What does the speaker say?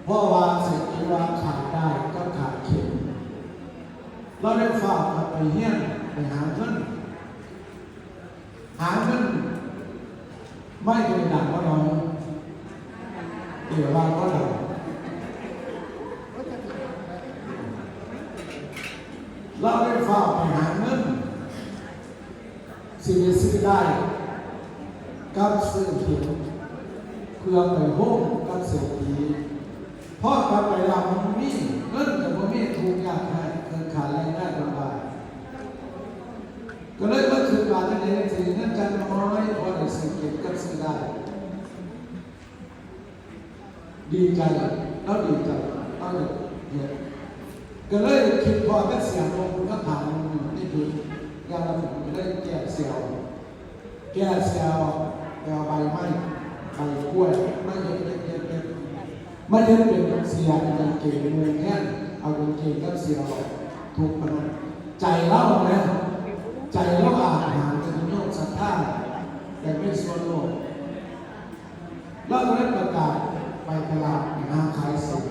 เพราะว่าเศรษฐีว่าขาดได้ก็ขาดเข็มเราได้ฝากไปเฮี้ยนไปหาเงินไม่เคยดังว่าน้องเดี๋ยวว่าก็ดังเราได้ฝากไปหาเงินสิ่งที่ซื้อได้กับซื้อเข็มเพื่อไปโฮมกับเศรษฐีเพราะการไปรำมันมีเงินแต่ว่ามีทุกอย่างให้เงินขาดแรงได้ลำบากก็เลยมาถึงการที่เรียนสิ่งนั้นจะน้อยพอได้ซื้อเก็บกับซื้อได้ดีใจแล้วดีใจเอาเลยเนี่ยก็เลยคิดพอได้เสียงลงก็ถามนี่คือยาละผมก็ได้แก้เสียวแก้เสียวเอาใบไม้ใบกล้วยไม่เย็นไม่ได้เป็นเสียเป็นเก่งมือแค่เอาเป็นเก่งกับเสียวถูกมันใจเล่านะใจเล่าอาหารจะโยกศรัทธาแต่ไม่ส่วนโลกเราได้ประกาศไปตลาดหาขายสิ่ง